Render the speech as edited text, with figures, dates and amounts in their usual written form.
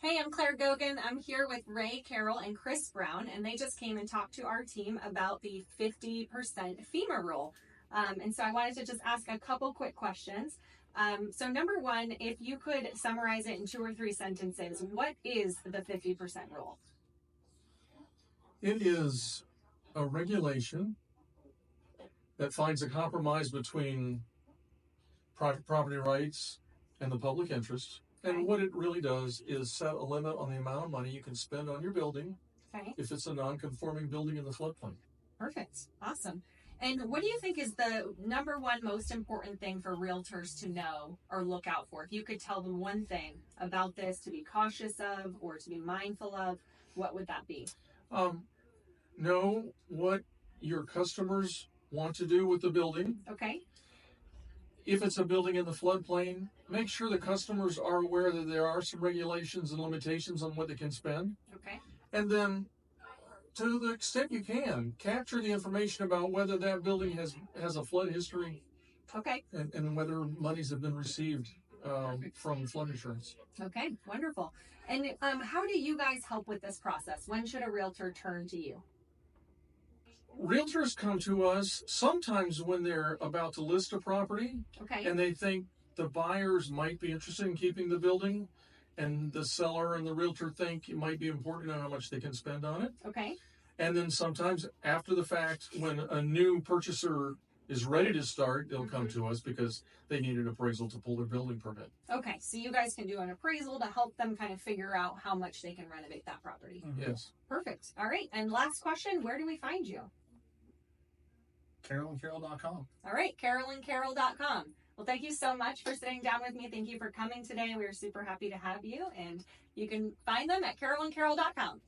Hey, I'm Claire Gogan. I'm here with Ray, Carol, and Chris Brown, and they just came and talked to our team about the 50% FEMA rule. And so I wanted to just ask a couple quick questions. So number one, if you could summarize it in 2 or 3 sentences, what is the 50% rule? It is a regulation that finds a compromise between private property rights and the public interest. Okay. And what it really does is set a limit on the amount of money you can spend on your building Okay, if it's a non-conforming building in the floodplain. perfect. Awesome. And what do you think is the number one most important thing for realtors to know or look out for? If you could tell them one thing about this to be cautious of or to be mindful of, what would that be? Know what your customers want to do with the building. Okay. If it's a building in the floodplain, make sure the customers are aware that there are some regulations and limitations on what they can spend. Okay. And then, to the extent you can, capture the information about whether that building has a flood history. Okay. And whether monies have been received from flood insurance. Okay. Wonderful. And how do you guys help with this process? When should a realtor turn to you? Realtors come to us sometimes when they're about to list a property. Okay. And they think the buyers might be interested in keeping the building, and the seller and the realtor think it might be important on how much they can spend on it. Okay. And then sometimes after the fact, when a new purchaser is ready to start, they'll come to us because they need an appraisal to pull their building permit. Okay, so you guys can do an appraisal to help them kind of figure out how much they can renovate that property. Yes. Perfect. All right, and last question, where do we find you? CarolandCarol.com. All right, CarolandCarol.com. Well, thank you so much for sitting down with me. Thank you for coming today. We're super happy to have you, and you can find them at CarolandCarol.com.